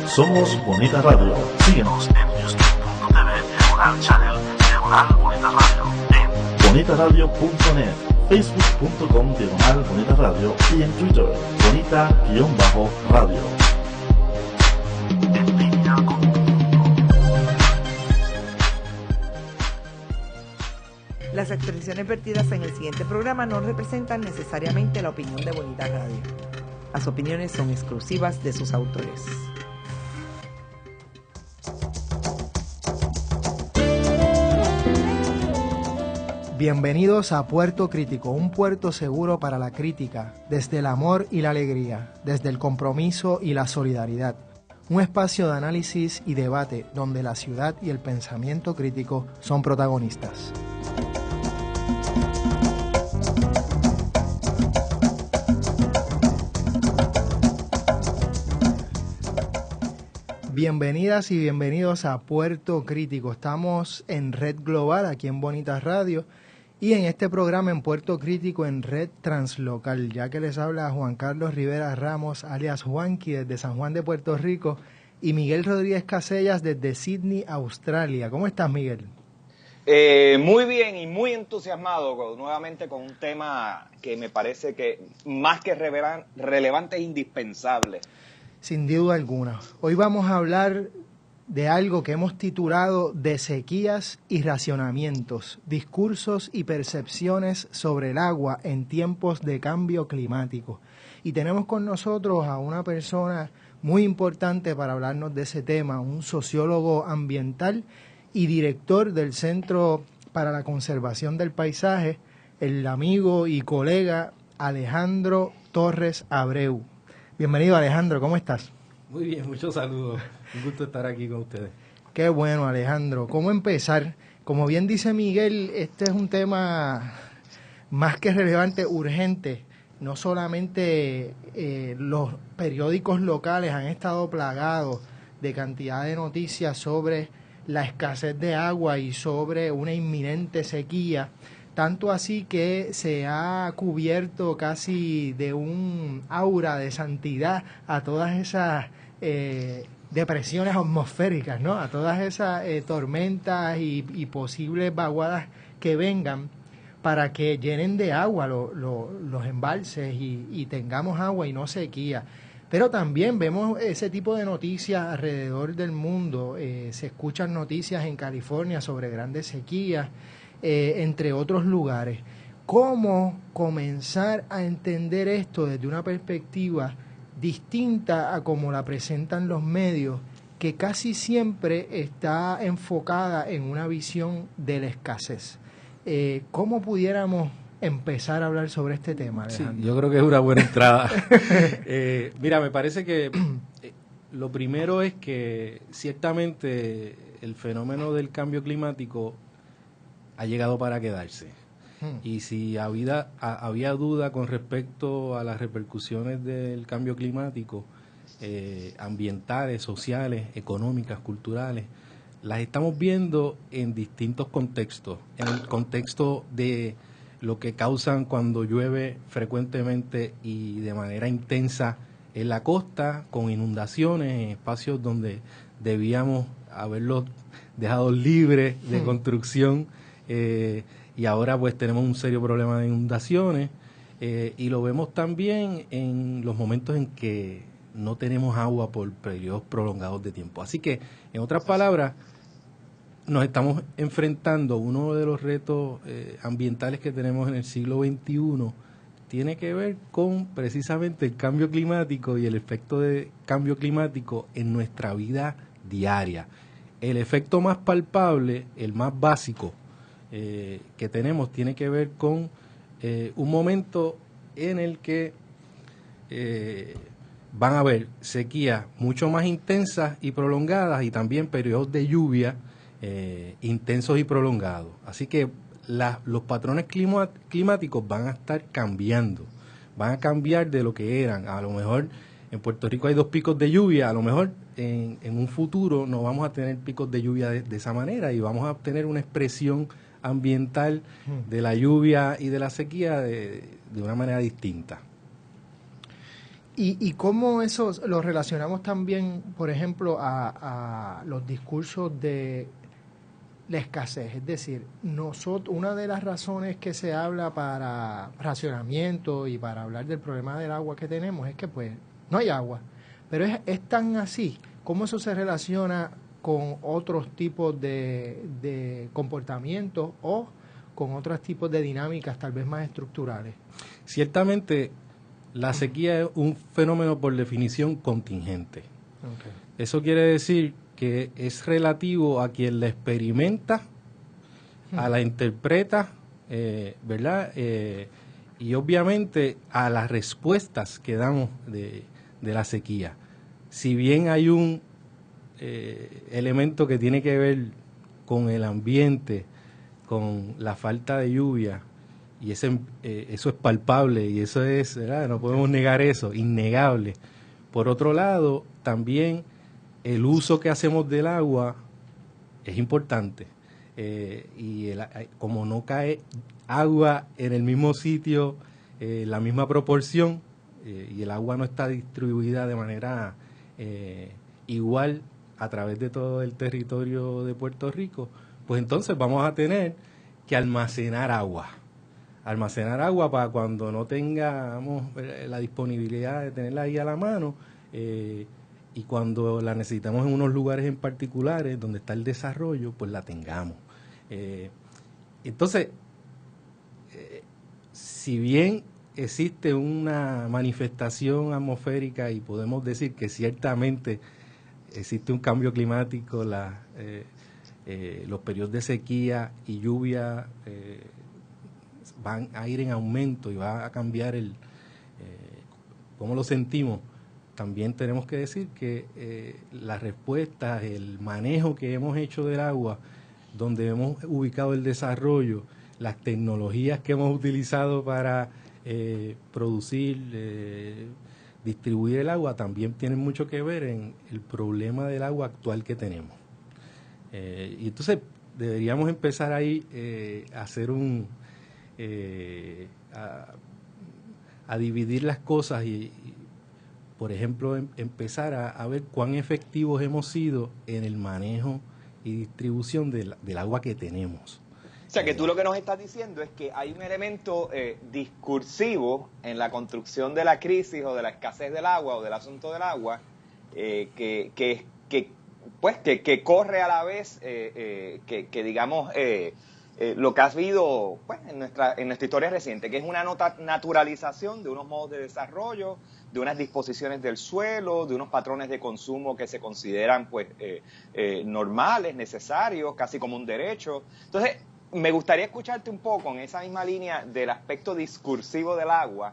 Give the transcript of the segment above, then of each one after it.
Somos Bonita Radio. Síguenos en youtube.tv/channel Bonita Radio, en bonitaradio.net, facebook.com/Bonita Radio y en Twitter, Bonita-Radio. En línea con tu mundo. Las expresiones vertidas en el siguiente programa no representan necesariamente la opinión de Bonita Radio. Las opiniones son exclusivas de sus autores. Bienvenidos a Puerto Crítico, un puerto seguro para la crítica, desde el amor y la alegría, desde el compromiso y la solidaridad. Un espacio de análisis y debate donde la ciudad y el pensamiento crítico son protagonistas. Bienvenidas y bienvenidos a Puerto Crítico. Estamos en Red Global, aquí en Bonita Radio, y en este programa en Puerto Crítico en Red Translocal, ya que les habla Juan Carlos Rivera Ramos, alias Juanqui, desde San Juan de Puerto Rico, y Miguel Rodríguez Casellas desde Sydney, Australia. ¿Cómo estás, Miguel? Muy bien y muy entusiasmado nuevamente con un tema que me parece que más que relevante es indispensable. Sin duda alguna. Hoy vamos a hablar de algo que hemos titulado De sequías y racionamientos, discursos y percepciones sobre el agua en tiempos de cambio climático. Y tenemos con nosotros a una persona muy importante para hablarnos de ese tema, un sociólogo ambiental y director del Centro para la Conservación del Paisaje, el amigo y colega Alejandro Torres Abreu. Bienvenido, Alejandro, ¿cómo estás? Muy bien, muchos saludos. Un gusto estar aquí con ustedes. Qué bueno, Alejandro. ¿Cómo empezar? Como bien dice Miguel, este es un tema más que relevante, urgente. No solamente los periódicos locales han estado plagados de cantidad de noticias sobre la escasez de agua y sobre una inminente sequía, tanto así que se ha cubierto casi de un aura de santidad a todas esas depresiones atmosféricas, ¿no? A todas esas tormentas y posibles vaguadas que vengan para que llenen de agua los embalses y tengamos agua y no sequía. Pero también vemos ese tipo de noticias alrededor del mundo. Se escuchan noticias en California sobre grandes sequías, entre otros lugares. ¿Cómo comenzar a entender esto desde una perspectiva distinta a como la presentan los medios, que casi siempre está enfocada en una visión de la escasez? ¿Cómo pudiéramos empezar a hablar sobre este tema, Alejandro? Sí, yo creo que es una buena entrada. Mira, me parece que lo primero es que ciertamente el fenómeno del cambio climático ha llegado para quedarse. Y si había duda con respecto a las repercusiones del cambio climático, ambientales, sociales, económicas, culturales, las estamos viendo en distintos contextos. En el contexto de lo que causan cuando llueve frecuentemente y de manera intensa en la costa, con inundaciones en espacios donde debíamos haberlos dejado libres de construcción, y ahora pues tenemos un serio problema de inundaciones, y lo vemos también en los momentos en que no tenemos agua por periodos prolongados de tiempo. Así que, en otras palabras, nos estamos enfrentando, uno de los retos ambientales que tenemos en el siglo XXI tiene que ver con precisamente el cambio climático y el efecto de cambio climático en nuestra vida diaria. El efecto más palpable, el más básico que tenemos, tiene que ver con un momento en el que van a haber sequías mucho más intensas y prolongadas, y también periodos de lluvia intensos y prolongados. Así que los patrones climáticos van a estar cambiando, van a cambiar de lo que eran. A lo mejor en Puerto Rico hay 2 picos de lluvia, a lo mejor en un futuro no vamos a tener picos de lluvia de esa manera, y vamos a tener una expresión ambiental de la lluvia y de la sequía de una manera distinta. ¿Y cómo eso lo relacionamos también, por ejemplo, a los discursos de la escasez? Es decir, una de las razones que se habla para racionamiento y para hablar del problema del agua que tenemos es que pues no hay agua. Pero es tan así. ¿Cómo eso se relaciona con otros tipos de comportamientos o con otros tipos de dinámicas tal vez más estructurales? Ciertamente, la sequía es un fenómeno por definición contingente. Okay. Eso quiere decir que es relativo a quien la experimenta, a la interpreta, ¿verdad? Y obviamente a las respuestas que damos de la sequía. Si bien hay un elemento que tiene que ver con el ambiente, con la falta de lluvia, y eso es palpable y eso es, ¿verdad? No podemos negar eso, innegable. Por otro lado, también el uso que hacemos del agua es importante. Como no cae agua en el mismo sitio, la misma proporción, y el agua no está distribuida de manera igual a través de todo el territorio de Puerto Rico, pues entonces vamos a tener que almacenar agua para cuando no tengamos la disponibilidad de tenerla ahí a la mano, y cuando la necesitamos en unos lugares en particulares donde está el desarrollo, pues la tengamos. Entonces, si bien existe una manifestación atmosférica y podemos decir que ciertamente existe un cambio climático, los periodos de sequía y lluvia van a ir en aumento y va a cambiar cómo lo sentimos. También tenemos que decir que las respuestas, el manejo que hemos hecho del agua, donde hemos ubicado el desarrollo, las tecnologías que hemos utilizado para producir, distribuir el agua, también tienen mucho que ver en el problema del agua actual que tenemos. Y entonces deberíamos empezar ahí a hacer a dividir las cosas y por ejemplo, empezar a ver cuán efectivos hemos sido en el manejo y distribución del agua que tenemos. O sea, que tú lo que nos estás diciendo es que hay un elemento discursivo en la construcción de la crisis o de la escasez del agua o del asunto del agua que corre a la vez que digamos lo que has visto pues, en nuestra historia reciente, que es una naturalización de unos modos de desarrollo, de unas disposiciones del suelo, de unos patrones de consumo que se consideran pues normales, necesarios, casi como un derecho. Entonces, me gustaría escucharte un poco en esa misma línea del aspecto discursivo del agua,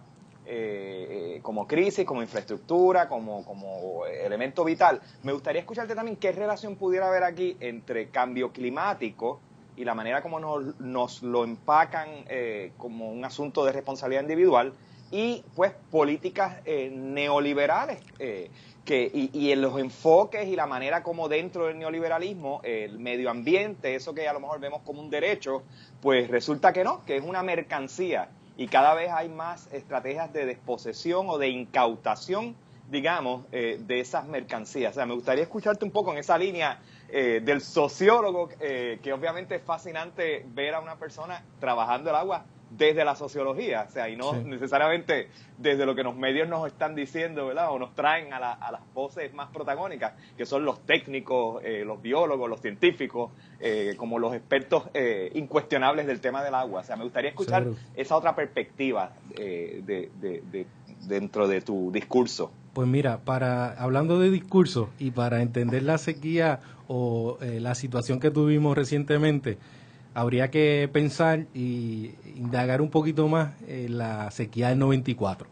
como crisis, como infraestructura, como elemento vital. Me gustaría escucharte también qué relación pudiera haber aquí entre cambio climático y la manera como nos lo empacan como un asunto de responsabilidad individual y pues políticas neoliberales y en los enfoques y la manera como dentro del neoliberalismo el medio ambiente, eso que a lo mejor vemos como un derecho, pues resulta que no, que es una mercancía y cada vez hay más estrategias de desposesión o de incautación, digamos, de esas mercancías. O sea, me gustaría escucharte un poco en esa línea del sociólogo, que obviamente es fascinante ver a una persona trabajando el agua desde la sociología, o sea, y no necesariamente desde lo que los medios nos están diciendo, ¿verdad? O nos traen a las voces más protagónicas, que son los técnicos, los biólogos, los científicos, como los expertos incuestionables del tema del agua. O sea, me gustaría escuchar esa otra perspectiva dentro de tu discurso. Pues mira, hablando de discurso y para entender la sequía o la situación que tuvimos recientemente, habría que pensar y indagar un poquito más en la sequía del 94.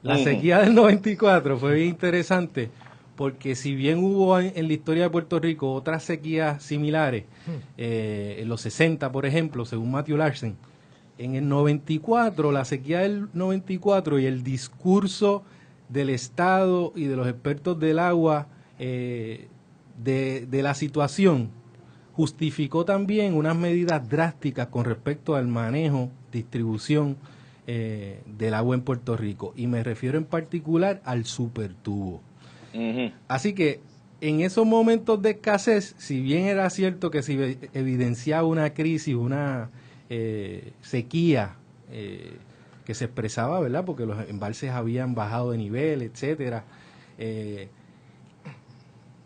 La sequía del 94 fue bien interesante porque si bien hubo en la historia de Puerto Rico otras sequías similares, en los 60, por ejemplo, según Matthew Larsen, en el 94, la sequía del 94 y el discurso del Estado y de los expertos del agua de la situación justificó también unas medidas drásticas con respecto al manejo, distribución del agua en Puerto Rico, y me refiero en particular al supertubo. Ujú. Así que en esos momentos de escasez, si bien era cierto que se evidenciaba una crisis, una sequía que se expresaba, ¿verdad? Porque los embalses habían bajado de nivel, etcétera.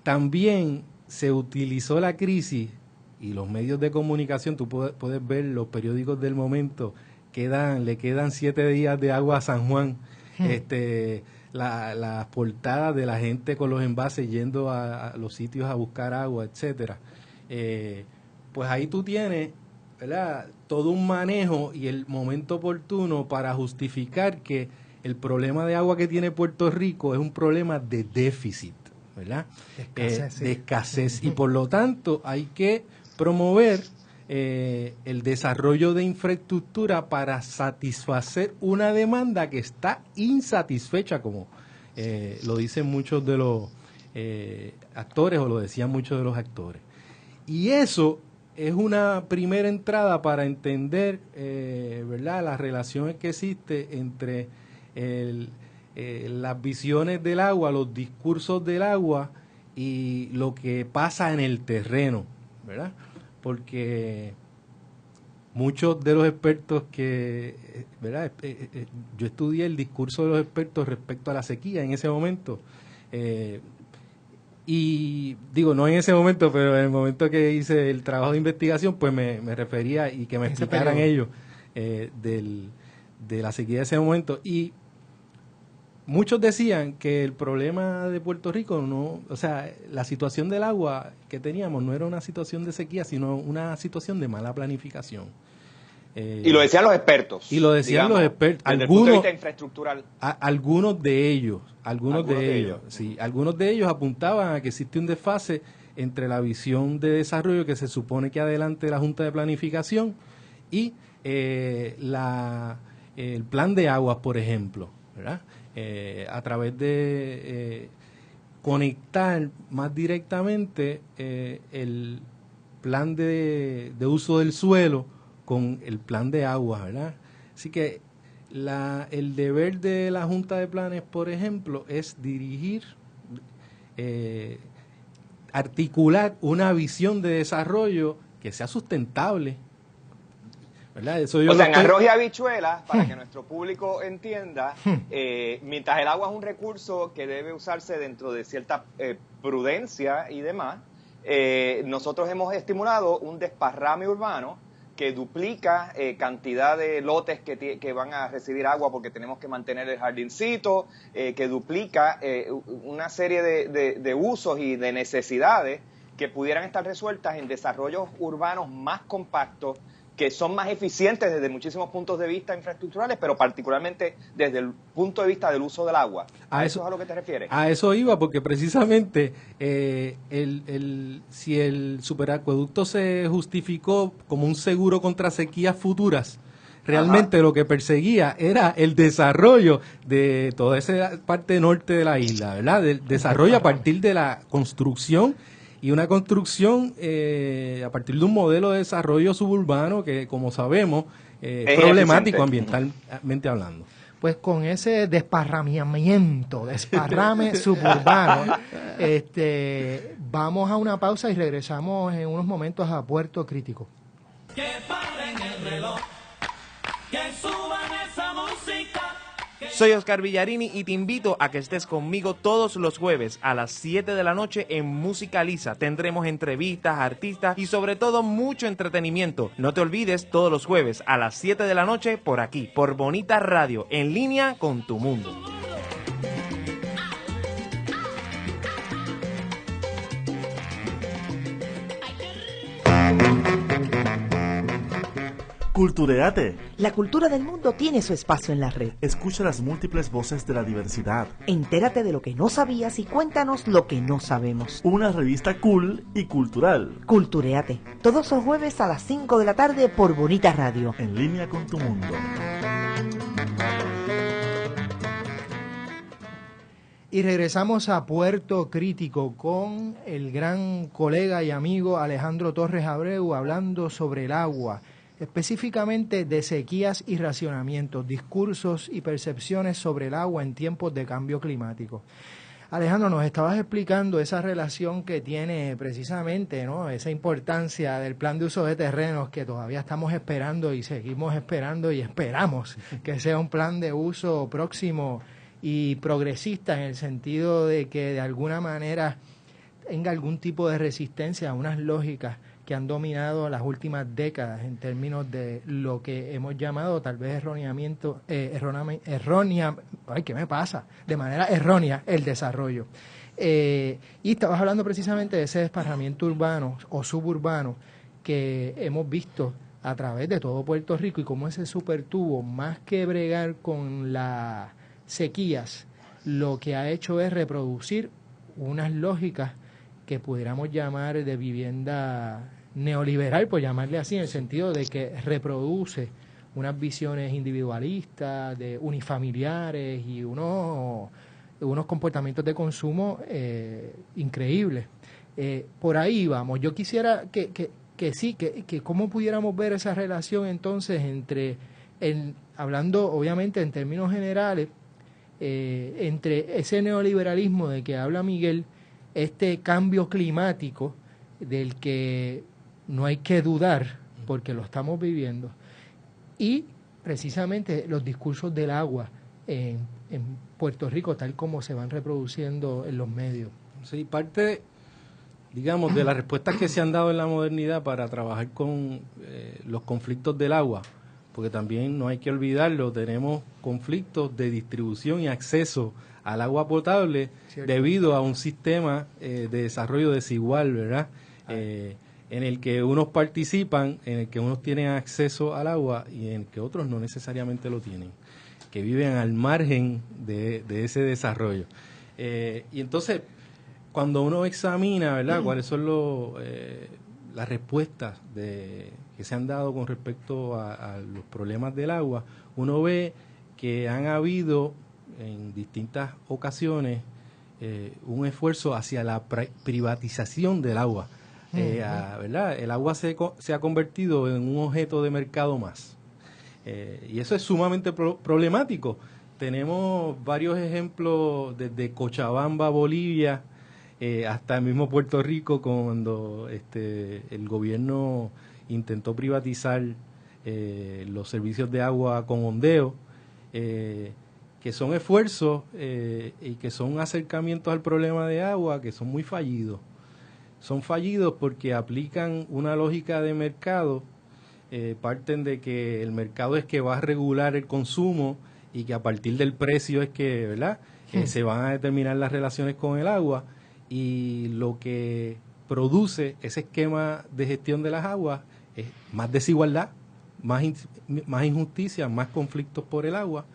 También se utilizó la crisis y los medios de comunicación, tú puedes ver los periódicos del momento, le quedan 7 días de agua a San Juan, las portadas de la gente con los envases yendo a los sitios a buscar agua, etcétera. Pues ahí tú tienes, ¿verdad?, todo un manejo y el momento oportuno para justificar que el problema de agua que tiene Puerto Rico es un problema de déficit, ¿verdad? De escasez. Y por lo tanto hay que promover el desarrollo de infraestructura para satisfacer una demanda que está insatisfecha, como lo dicen muchos de los actores, o lo decían muchos de los actores. Y eso es una primera entrada para entender, ¿verdad?, las relaciones que existen entre las visiones del agua, los discursos del agua y lo que pasa en el terreno, ¿verdad? Porque muchos de los expertos ¿verdad? Yo estudié el discurso de los expertos respecto a la sequía en ese momento, y digo, no en ese momento, pero en el momento que hice el trabajo de investigación, pues me refería y que me explicaran ellos de la sequía de ese momento. Y muchos decían que el problema de Puerto Rico la situación del agua que teníamos no era una situación de sequía, sino una situación de mala planificación. Y lo decían los expertos. Y lo decían los expertos. Desde el punto de vista infraestructural. Algunos de ellos. Algunos de ellos apuntaban a que existe un desfase entre la visión de desarrollo que se supone que adelante la Junta de Planificación y el plan de aguas, por ejemplo, ¿verdad? A través de conectar más directamente el plan de uso del suelo con el plan de agua, ¿verdad? Así que el deber de la Junta de Planes, por ejemplo, es dirigir, articular una visión de desarrollo que sea sustentable, ¿verdad? Eso yo en arroz y habichuelas, para que nuestro público entienda, mientras el agua es un recurso que debe usarse dentro de cierta prudencia y demás, nosotros hemos estimulado un desparrame urbano que duplica cantidad de lotes que van a recibir agua porque tenemos que mantener el jardincito, que duplica una serie de usos y de necesidades que pudieran estar resueltas en desarrollos urbanos más compactos, que son más eficientes desde muchísimos puntos de vista infraestructurales, pero particularmente desde el punto de vista del uso del agua. ¿A eso es a lo que te refieres? A eso iba, porque precisamente si el superacueducto se justificó como un seguro contra sequías futuras, realmente lo que perseguía era el desarrollo de toda esa parte norte de la isla, ¿verdad? El desarrollo a partir de la construcción, y una construcción a partir de un modelo de desarrollo suburbano que, como sabemos, es problemático ambientalmente hablando. Pues con ese desparrame suburbano, vamos a una pausa y regresamos en unos momentos a Puerto Crítico. Que paren el reloj, que suban esa música. Soy Oscar Villarini y te invito a que estés conmigo todos los jueves a las 7 de la noche en Musicaliza. Tendremos entrevistas, artistas y sobre todo mucho entretenimiento. No te olvides, todos los jueves a las 7 de la noche por aquí, por Bonita Radio, en línea con tu mundo. Cultureate. La cultura del mundo tiene su espacio en la red. Escucha las múltiples voces de la diversidad. Entérate de lo que no sabías y cuéntanos lo que no sabemos. Una revista cool y cultural. Cultureate. Todos los jueves a las 5 de la tarde por Bonita Radio. En línea con tu mundo. Y regresamos a Puerto Crítico con el gran colega y amigo Alejandro Torres Abreu hablando sobre el agua. específicamente de sequías y racionamientos, discursos y percepciones sobre el agua en tiempos de cambio climático. Alejandro, nos estabas explicando esa relación que tiene precisamente, ¿no?, esa importancia del plan de uso de terrenos que todavía estamos esperando y seguimos esperando y esperamos que sea un plan de uso próximo y progresista en el sentido de que de alguna manera tenga algún tipo de resistencia a unas lógicas que han dominado las últimas décadas en términos de lo que hemos llamado tal vez de manera errónea el desarrollo. Y estabas hablando precisamente de ese desparramamiento urbano o suburbano que hemos visto a través de todo Puerto Rico y cómo ese supertubo, más que bregar con las sequías, lo que ha hecho es reproducir unas lógicas que pudiéramos llamar de vivienda neoliberal, por llamarle así, en el sentido de que reproduce unas visiones individualistas, de unifamiliares y unos comportamientos de consumo increíbles. Por ahí vamos. Yo quisiera que cómo pudiéramos ver esa relación entonces entre, hablando obviamente en términos generales, entre ese neoliberalismo de que habla Miguel, este cambio climático del que no hay que dudar porque lo estamos viviendo, y precisamente los discursos del agua en Puerto Rico tal como se van reproduciendo en los medios. Sí, parte, digamos, de las respuestas que se han dado en la modernidad para trabajar con los conflictos del agua, porque también no hay que olvidarlo, tenemos conflictos de distribución y acceso al agua potable. Cierto. Debido a un sistema de desarrollo desigual, ¿verdad? En el que unos participan, en el que unos tienen acceso al agua y en el que otros no necesariamente lo tienen, que viven al margen de ese desarrollo. Y entonces, cuando uno examina, ¿verdad?, cuáles son las respuestas que se han dado con respecto a los problemas del agua, uno ve que han habido en distintas ocasiones un esfuerzo hacia la privatización del agua. ¿Verdad? El agua se ha convertido en un objeto de mercado más. Y eso es sumamente problemático. Tenemos varios ejemplos desde Cochabamba, Bolivia, hasta el mismo Puerto Rico, cuando el gobierno intentó privatizar los servicios de agua con ondeo, que son esfuerzos y que son acercamientos al problema de agua que son muy fallidos. Son fallidos porque aplican una lógica de mercado, parten de que el mercado es que va a regular el consumo y que a partir del precio es que, ¿verdad?, se van a determinar las relaciones con el agua, y lo que produce ese esquema de gestión de las aguas es más desigualdad, más injusticia, más conflictos por el agua,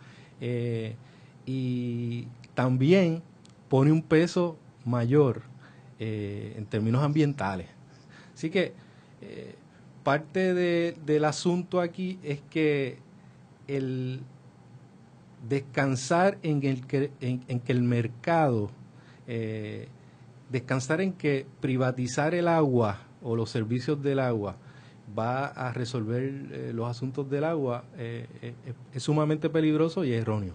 y también pone un peso mayor en términos ambientales. Así que parte del asunto aquí es que el descansar en que el mercado, descansar en que privatizar el agua o los servicios del agua va a resolver los asuntos del agua, es sumamente peligroso y erróneo.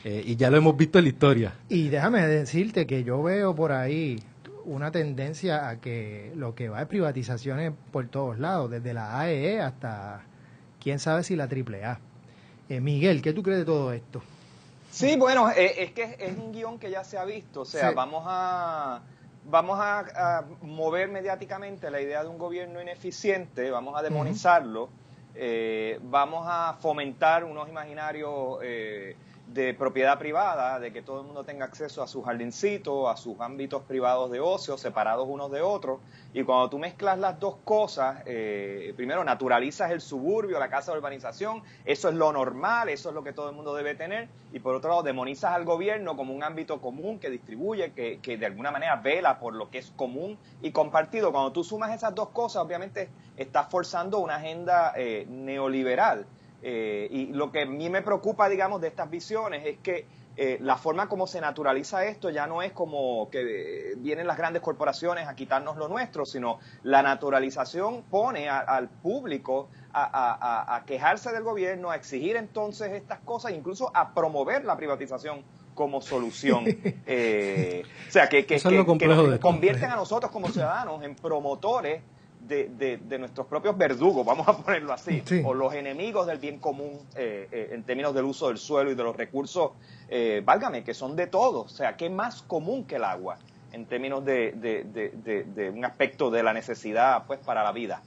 Y ya lo hemos visto en la historia. Y déjame decirte que yo veo por ahí una tendencia a que lo que va es privatizaciones por todos lados, desde la AEE hasta quién sabe si la AAA. Miguel, ¿qué tú crees de todo esto? Sí, bueno, es que es un guión que ya se ha visto, o sea, sí. Vamos a mover mediáticamente la idea de un gobierno ineficiente, vamos a demonizarlo, vamos a fomentar unos imaginarios de propiedad privada, de que todo el mundo tenga acceso a su jardincito, a sus ámbitos privados de ocio, separados unos de otros, y cuando tú mezclas las dos cosas, primero naturalizas el suburbio, la casa de urbanización, eso es lo normal, eso es lo que todo el mundo debe tener, y por otro lado demonizas al gobierno como un ámbito común que distribuye, que de alguna manera vela por lo que es común y compartido. Cuando tú sumas esas dos cosas, obviamente estás forzando una agenda neoliberal. Y lo que a mí me preocupa, digamos, de estas visiones es que la forma como se naturaliza esto ya no es como que vienen las grandes corporaciones a quitarnos lo nuestro, sino la naturalización pone al público a quejarse del gobierno, a exigir entonces estas cosas, incluso a promover la privatización como solución. O sea, que nos convierten a nosotros como ciudadanos en promotores de nuestros propios verdugos, vamos a ponerlo así, sí, o los enemigos del bien común en términos del uso del suelo y de los recursos, válgame, que son de todos. O sea, ¿qué más común que el agua en términos de un aspecto de la necesidad pues para la vida?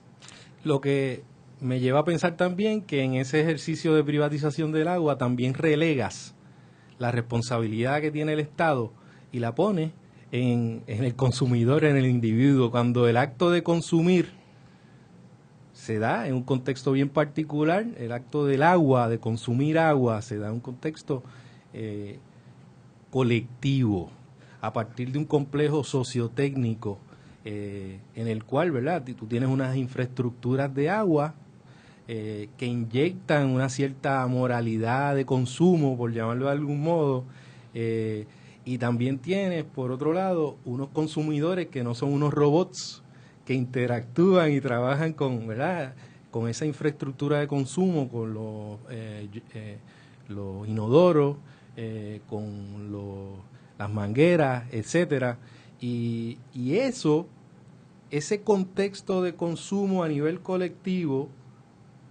Lo que me lleva a pensar también que en ese ejercicio de privatización del agua también relegas la responsabilidad que tiene el Estado y la pone en el consumidor, en el individuo, cuando el acto de consumir se da en un contexto bien particular, el acto del agua, de consumir agua, se da en un contexto colectivo, a partir de un complejo sociotécnico en el cual, ¿verdad?, tú tienes unas infraestructuras de agua que inyectan una cierta moralidad de consumo, por llamarlo de algún modo, y también tienes, por otro lado, unos consumidores que no son unos robots que interactúan y trabajan con, ¿verdad?, con esa infraestructura de consumo, con los inodoros, con las mangueras, etcétera. Y ese contexto de consumo a nivel colectivo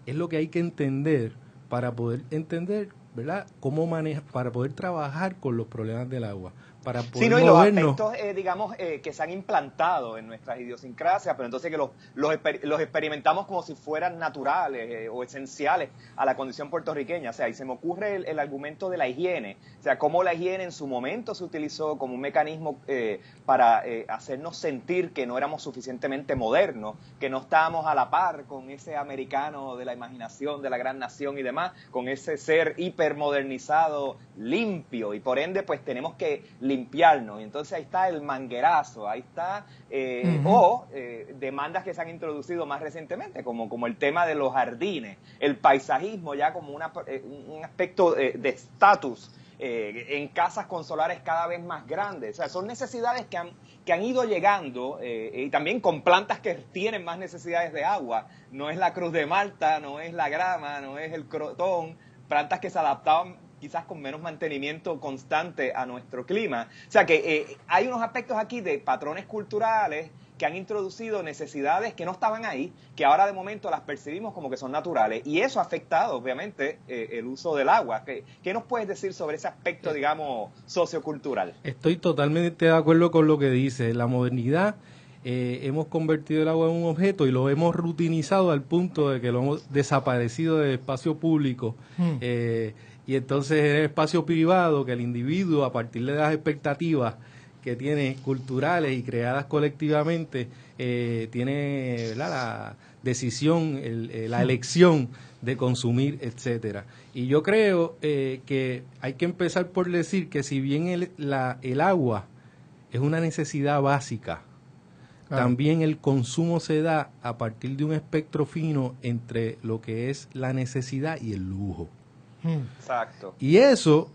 es lo que hay que entender para poder entender, ¿verdad?, cómo maneja, para poder trabajar con los problemas del agua, para poder sí, no, y los aspectos, digamos, que se han implantado en nuestras idiosincrasias, pero entonces que los experimentamos como si fueran naturales o esenciales a la condición puertorriqueña. O sea, y se me ocurre el argumento de la higiene, o sea, cómo la higiene en su momento se utilizó como un mecanismo para hacernos sentir que no éramos suficientemente modernos, que no estábamos a la par con ese americano de la imaginación, de la gran nación y demás, con ese ser hipermodernizado, limpio, y por ende pues tenemos que limpiarnos. Y entonces ahí está el manguerazo, ahí está demandas que se han introducido más recientemente, como el tema de los jardines, el paisajismo ya como un aspecto de estatus en casas con solares cada vez más grandes. O sea, son necesidades que han ido llegando y también con plantas que tienen más necesidades de agua. No es la cruz de Malta, no es la grama, no es el crotón, plantas que se adaptaban quizás con menos mantenimiento constante a nuestro clima. O sea que hay unos aspectos aquí de patrones culturales que han introducido necesidades que no estaban ahí, que ahora de momento las percibimos como que son naturales, y eso ha afectado obviamente el uso del agua. ¿Qué nos puedes decir sobre ese aspecto, digamos, sociocultural? Estoy totalmente de acuerdo con lo que dice. La modernidad, hemos convertido el agua en un objeto y lo hemos rutinizado al punto de que lo hemos desaparecido del espacio público. Y entonces en el espacio privado, que el individuo, a partir de las expectativas que tiene culturales y creadas colectivamente, tiene, ¿verdad?, la decisión, la elección de consumir, etcétera. Y yo creo que hay que empezar por decir que si bien el agua es una necesidad básica, también el consumo se da a partir de un espectro fino entre lo que es la necesidad y el lujo. Exacto. Y eso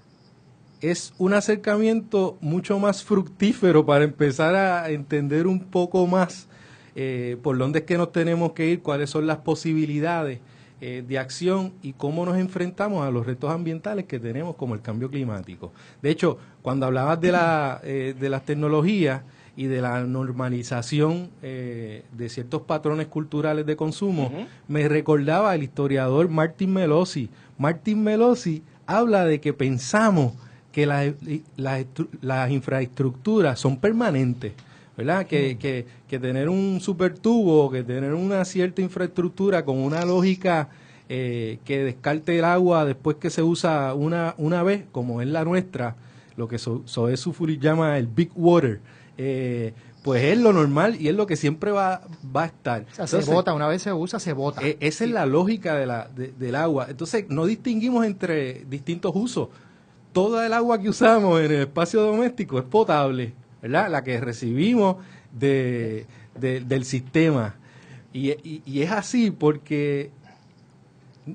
es un acercamiento mucho más fructífero para empezar a entender un poco más por dónde es que nos tenemos que ir, cuáles son las posibilidades de acción y cómo nos enfrentamos a los retos ambientales que tenemos, como el cambio climático. De hecho, cuando hablabas de las tecnologías y de la normalización de ciertos patrones culturales de consumo, me recordaba el historiador Martin Melosi. Martin Melosi habla de que pensamos que las infraestructuras son permanentes, ¿verdad? Que tener un supertubo, que tener una cierta infraestructura con una lógica que descarte el agua después que se usa una vez, como es la nuestra, lo que Zoé Sufuri llama el Big Water, pues es lo normal y es lo que siempre va a estar. O sea, entonces, se bota, una vez se usa, se bota. Esa es la lógica del agua. Entonces, no distinguimos entre distintos usos. Toda el agua que usamos en el espacio doméstico es potable, ¿verdad? La que recibimos del sistema. Y es así porque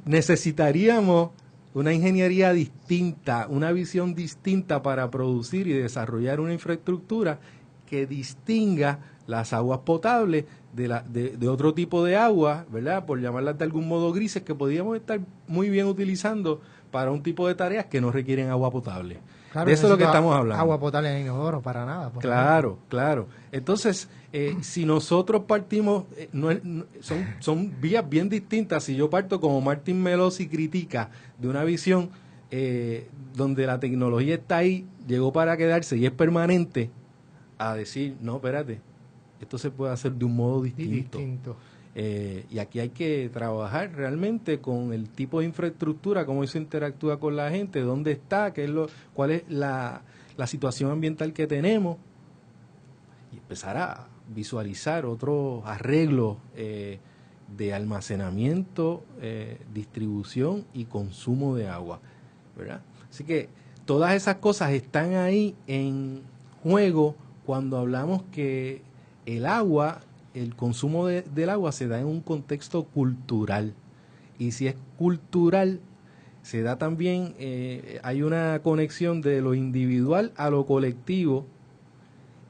necesitaríamos una ingeniería distinta, una visión distinta para producir y desarrollar una infraestructura que distinga las aguas potables de otro tipo de agua, ¿verdad? Por llamarlas de algún modo grises, que podríamos estar muy bien utilizando para un tipo de tareas que no requieren agua potable. Claro, de eso es lo que estamos hablando. Agua potable en inodoro, para nada. Claro, claro. Entonces, si nosotros partimos, son vías bien distintas. Si yo parto como Martin Melosi critica, de una visión donde la tecnología está ahí, llegó para quedarse y es permanente, a decir, no, espérate, esto se puede hacer de un modo distinto. Y aquí hay que trabajar realmente con el tipo de infraestructura, cómo eso interactúa con la gente, dónde está, cuál es la situación ambiental que tenemos, y empezar a visualizar otros arreglos de almacenamiento, distribución y consumo de agua, ¿verdad? Así que todas esas cosas están ahí en juego cuando hablamos que el agua, el consumo del agua se da en un contexto cultural. Y si es cultural, se da también, hay una conexión de lo individual a lo colectivo,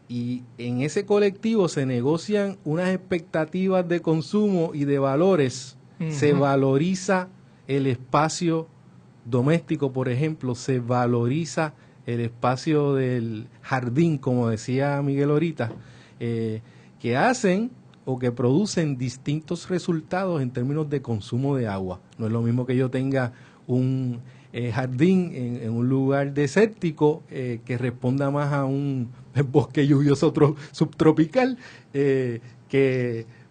y en ese colectivo se negocian unas expectativas de consumo y de valores. Uh-huh. Se valoriza el espacio doméstico, por ejemplo, se valoriza el espacio del jardín, como decía Miguel ahorita, que hacen o que producen distintos resultados en términos de consumo de agua. No es lo mismo que yo tenga un jardín en un lugar desértico que responda más a un bosque lluvioso subtropical,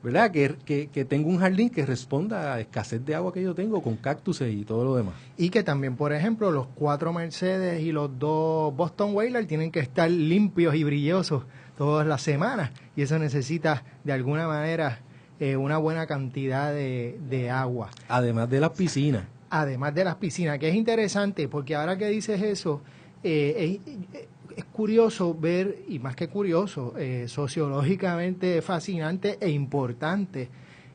¿verdad? Que tengo un jardín que responda a la escasez de agua que yo tengo con cactuses y todo lo demás. Y que también, por ejemplo, los 4 Mercedes y los 2 Boston Whaler tienen que estar limpios y brillosos todas las semanas, y eso necesita de alguna manera una buena cantidad de agua. Además de las piscinas. Además de las piscinas, que es interesante, porque ahora que dices eso, es curioso ver, y más que curioso, sociológicamente fascinante e importante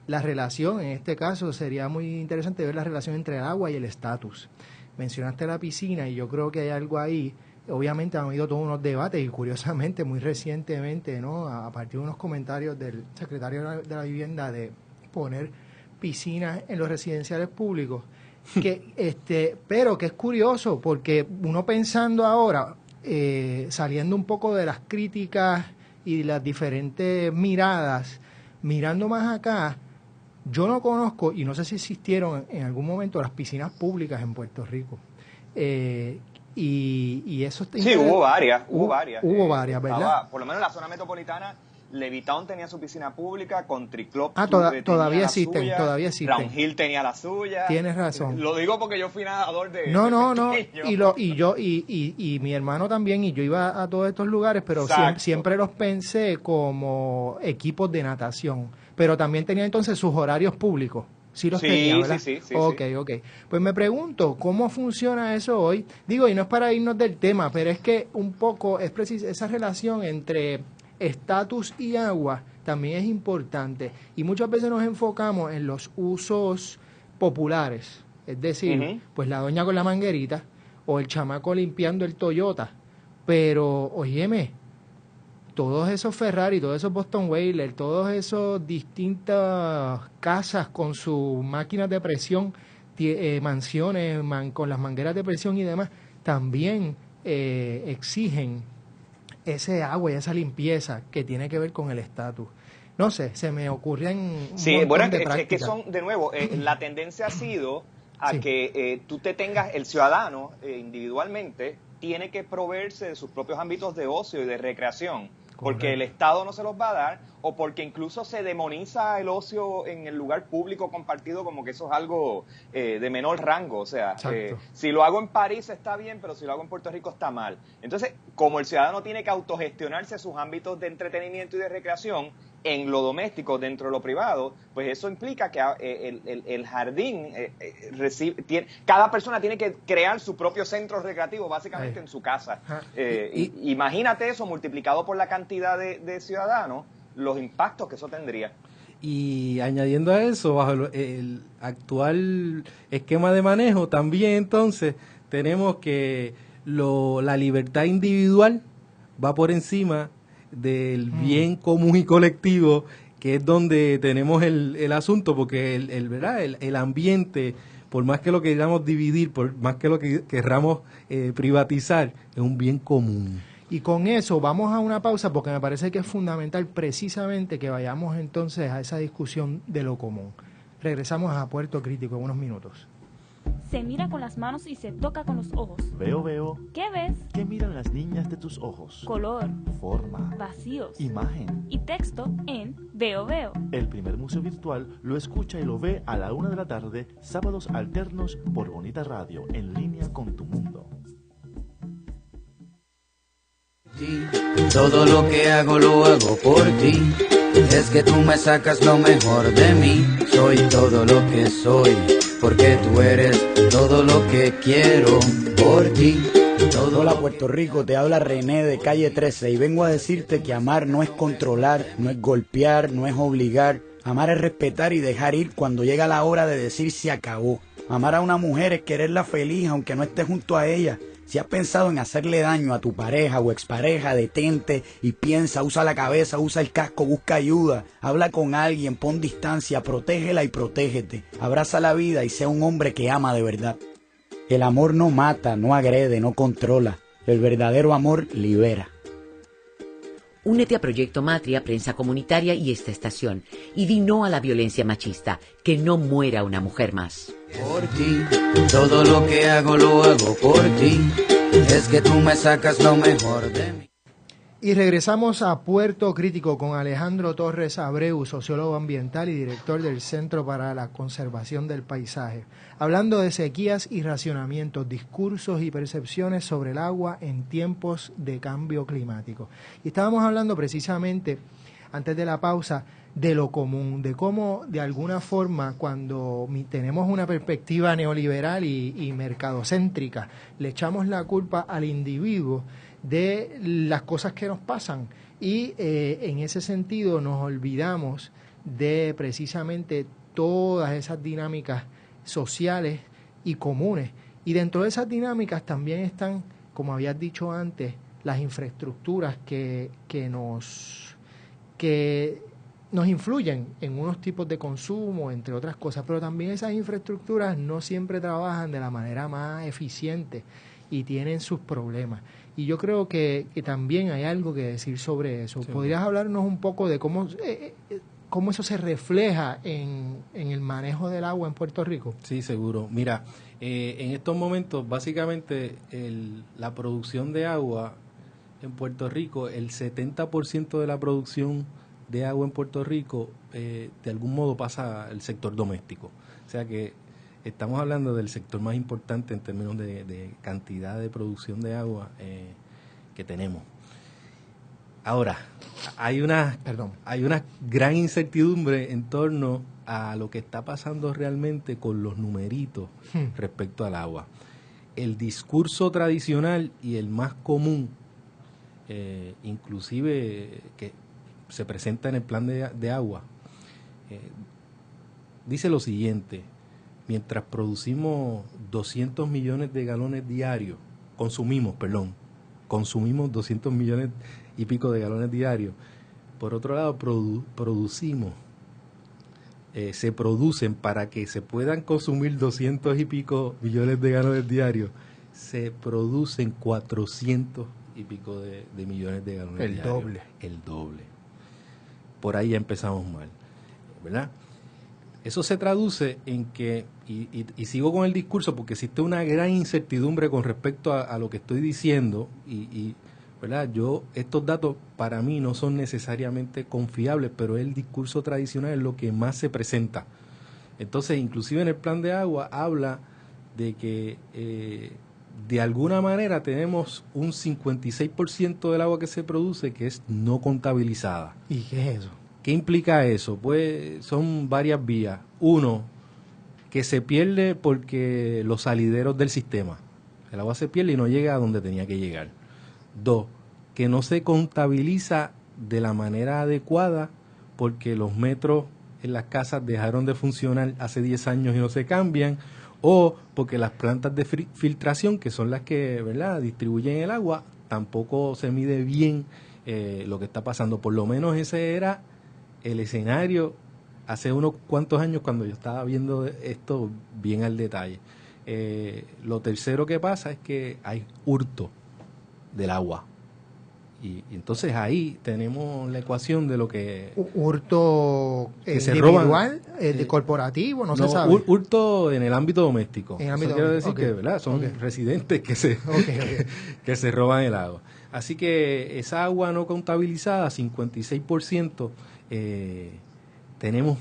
la relación. En este caso sería muy interesante ver la relación entre el agua y el estatus. Mencionaste la piscina y yo creo que hay algo ahí. Obviamente han habido todos unos debates y curiosamente muy recientemente, ¿no?, a partir de unos comentarios del secretario de la Vivienda de poner piscinas en los residenciales públicos, pero que es curioso porque uno pensando ahora, saliendo un poco de las críticas y las diferentes miradas, mirando más acá, yo no conozco, y no sé si existieron en algún momento las piscinas públicas en Puerto Rico. Y eso sí, hubo varias. Hubo varias, ¿verdad? Por lo menos en la zona metropolitana, Levitown tenía su piscina pública, Country Club todavía existen. Round Hill tenía la suya. Tienes razón. Lo digo porque yo fui nadador de No. Y mi hermano también, y yo iba a todos estos lugares, pero siempre los pensé como equipos de natación. Pero también tenía entonces sus horarios públicos. Sí los tenía, ¿verdad? Sí. Ok. Pues me pregunto, ¿cómo funciona eso hoy? Digo, y no es para irnos del tema, pero es que un poco es esa relación entre estatus y agua también es importante. Y muchas veces nos enfocamos en los usos populares. Es decir, pues la doña con la manguerita o el chamaco limpiando el Toyota. Pero, óyeme, todos esos Ferrari, todos esos Boston Whaler, todos esos distintas casas con sus máquinas de presión, mansiones con las mangueras de presión y demás, también exigen ese agua y esa limpieza que tiene que ver con el estatus. No sé, se me ocurren un montón de prácticas. Es que son, de nuevo, la tendencia ha sido a que tú el ciudadano individualmente tiene que proveerse de sus propios ámbitos de ocio y de recreación. Porque el Estado no se los va a dar, o porque incluso se demoniza el ocio en el lugar público compartido como que eso es algo de menor rango. O sea, si lo hago en París está bien, pero si lo hago en Puerto Rico está mal. Entonces, como el ciudadano tiene que autogestionarse sus ámbitos de entretenimiento y de recreación en lo doméstico, dentro de lo privado, pues eso implica que el jardín cada persona tiene que crear su propio centro recreativo básicamente en su casa. Imagínate eso multiplicado por la cantidad de ciudadanos, los impactos que eso tendría. Y añadiendo a eso, bajo el actual esquema de manejo, también entonces tenemos que la libertad individual va por encima del bien común y colectivo, que es donde tenemos el asunto, porque ¿verdad? El ambiente, por más que lo queramos dividir, por más que lo que querramos privatizar, es un bien común. Y con eso vamos a una pausa porque me parece que es fundamental precisamente que vayamos entonces a esa discusión de lo común. Regresamos a Puerto Crítico en unos minutos. Se mira con las manos y se toca con los ojos. Veo. ¿Qué ves? ¿Qué miran las niñas de tus ojos? Color, Forma. vacíos Imagen. y texto en Veo. El primer museo virtual lo escucha y lo ve a la 1 de la tarde, sábados alternos por Bonita Radio, en línea con tu mundo. Todo lo que hago lo hago por ti. Es que tú me sacas lo mejor de mí. Soy todo lo que soy, porque tú eres todo lo que quiero por ti. Hola Puerto Rico, te habla René de Calle 13 y vengo a decirte que amar no es controlar, no es golpear, no es obligar. Amar es respetar y dejar ir cuando llega la hora de decir se acabó. Amar a una mujer es quererla feliz aunque no estés junto a ella. Si has pensado en hacerle daño a tu pareja o expareja, detente y piensa, usa la cabeza, usa el casco, busca ayuda, habla con alguien, pon distancia, protégela y protégete. Abraza la vida y sea un hombre que ama de verdad. El amor no mata, no agrede, no controla. El verdadero amor libera. Únete a Proyecto Matria, Prensa Comunitaria y esta estación. Y di no a la violencia machista. Que no muera una mujer más. Por ti, todo lo que hago lo hago por ti. Es que tú me sacas lo mejor de mí. Y regresamos a Puerto Crítico con Alejandro Torres Abreu, sociólogo ambiental y director del Centro para la Conservación del Paisaje, hablando de sequías y racionamientos, discursos y percepciones sobre el agua en tiempos de cambio climático. Y estábamos hablando precisamente, antes de la pausa, de lo común, de cómo de alguna forma cuando tenemos una perspectiva neoliberal y mercadocéntrica, le echamos la culpa al individuo de las cosas que nos pasan y en ese sentido nos olvidamos de precisamente todas esas dinámicas sociales y comunes, y dentro de esas dinámicas también están, como habías dicho antes, las infraestructuras que nos influyen en unos tipos de consumo, entre otras cosas, pero también esas infraestructuras no siempre trabajan de la manera más eficiente y tienen sus problemas. Y yo creo que también hay algo que decir sobre eso. Sí. ¿Podrías hablarnos un poco de cómo eso se refleja en el manejo del agua en Puerto Rico? Sí, seguro. Mira, en estos momentos, básicamente, la producción de agua en Puerto Rico, el 70% de la producción de agua en Puerto Rico, de algún modo pasa al sector doméstico. O sea que estamos hablando del sector más importante en términos de cantidad de producción de agua que tenemos. Ahora, hay una gran incertidumbre en torno a lo que está pasando realmente con los numeritos respecto al agua. El discurso tradicional y el más común, inclusive que se presenta en el plan de agua, dice lo siguiente: mientras consumimos 200 millones y pico de galones diarios, por otro lado se producen para que se puedan consumir 200 y pico millones de galones diarios, se producen 400 y pico de millones de galones diarios. El doble. Por ahí ya empezamos mal, ¿verdad? Eso se traduce en que, y sigo con el discurso porque existe una gran incertidumbre con respecto a lo que estoy diciendo, ¿verdad? Estos datos para mí no son necesariamente confiables, pero el discurso tradicional es lo que más se presenta. Entonces, inclusive en el plan de agua habla de que de alguna manera tenemos un 56% del agua que se produce que es no contabilizada. ¿Y qué es eso? ¿Qué implica eso? Pues son varias vías. Uno, que se pierde porque los salideros del sistema. El agua se pierde y no llega a donde tenía que llegar. Dos, que no se contabiliza de la manera adecuada porque los metros en las casas dejaron de funcionar hace 10 años y no se cambian, o porque las plantas de filtración, que son las que, ¿verdad?, distribuyen el agua, tampoco se mide bien lo que está pasando. Por lo menos ese era el escenario hace unos cuantos años cuando yo estaba viendo esto bien al detalle. Lo tercero que pasa es que hay hurto del agua. Y entonces ahí tenemos la ecuación de lo que... Hurto que se individual, roban, de corporativo, no se sabe. Hurto en el ámbito doméstico. En el ámbito Eso quiero decir doméstico, que, ok. ¿verdad?, son Ok. residentes que se roban el agua. Así que esa agua no contabilizada, 56%, tenemos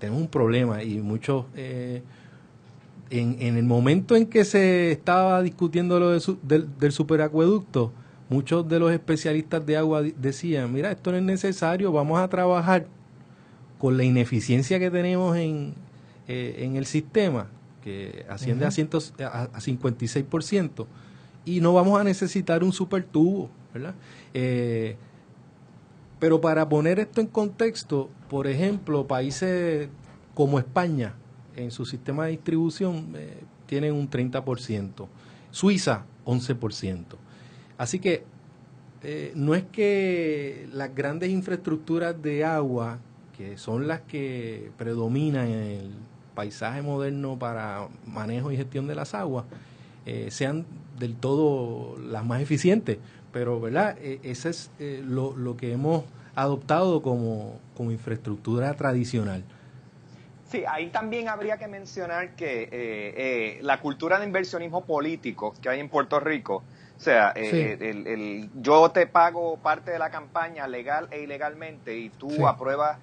un problema, y muchos... En el momento en que se estaba discutiendo lo del superacueducto, muchos de los especialistas de agua decían, mira, esto no es necesario, vamos a trabajar con la ineficiencia que tenemos en el sistema, que asciende a 56%, y no vamos a necesitar un supertubo, ¿verdad? Pero para poner esto en contexto, por ejemplo, países como España, en su sistema de distribución tienen un 30%, Suiza 11%. Así que no es que las grandes infraestructuras de agua, que son las que predominan en el paisaje moderno para manejo y gestión de las aguas, sean del todo las más eficientes, pero ¿verdad? Ese es lo que hemos adoptado como infraestructura tradicional. Sí, ahí también habría que mencionar que la cultura de inversionismo político que hay en Puerto Rico, o sea, yo te pago parte de la campaña legal e ilegalmente y tú apruebas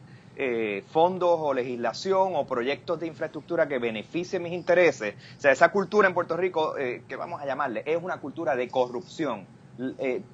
fondos o legislación o proyectos de infraestructura que beneficien mis intereses. O sea, esa cultura en Puerto Rico, que vamos a llamarle, es una cultura de corrupción.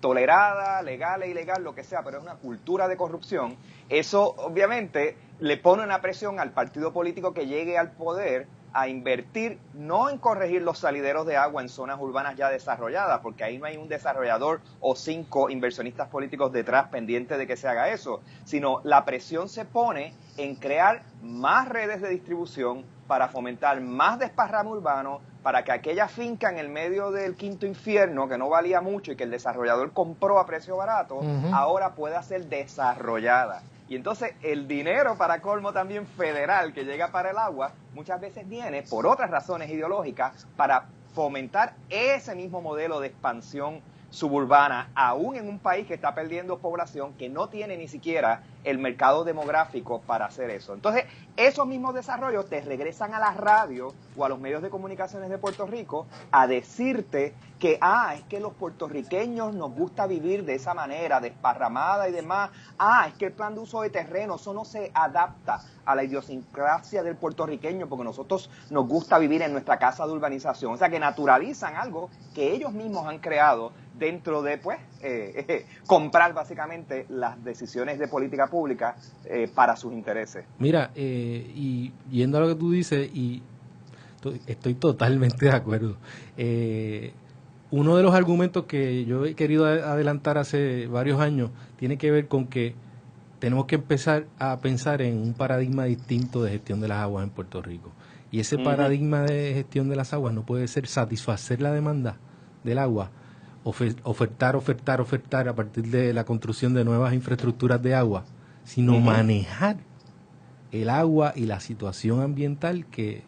Tolerada, legal e ilegal, lo que sea, pero es una cultura de corrupción. Eso obviamente le pone una presión al partido político que llegue al poder a invertir, no en corregir los salideros de agua en zonas urbanas ya desarrolladas, porque ahí no hay un desarrollador o 5 inversionistas políticos detrás pendientes de que se haga eso, sino la presión se pone en crear más redes de distribución para fomentar más desparrame urbano, para que aquella finca en el medio del quinto infierno, que no valía mucho y que el desarrollador compró a precio barato, ahora pueda ser desarrollada. Y entonces el dinero, para colmo también federal, que llega para el agua, muchas veces viene por otras razones ideológicas para fomentar ese mismo modelo de expansión suburbana, aún en un país que está perdiendo población, que no tiene ni siquiera el mercado demográfico para hacer eso. Entonces, esos mismos desarrollos te regresan a la radio o a los medios de comunicaciones de Puerto Rico a decirte que, es que los puertorriqueños nos gusta vivir de esa manera, desparramada y demás. Es que el plan de uso de terreno, eso no se adapta a la idiosincrasia del puertorriqueño, porque nosotros nos gusta vivir en nuestra casa de urbanización. O sea, que naturalizan algo que ellos mismos han creado dentro de, comprar básicamente las decisiones de política pública para sus intereses. Mira, y yendo a lo que tú dices, y estoy totalmente de acuerdo. Uno de los argumentos que yo he querido adelantar hace varios años tiene que ver con que tenemos que empezar a pensar en un paradigma distinto de gestión de las aguas en Puerto Rico. Y ese paradigma de gestión de las aguas no puede ser satisfacer la demanda del agua, ofertar a partir de la construcción de nuevas infraestructuras de agua, sino manejar el agua y la situación ambiental que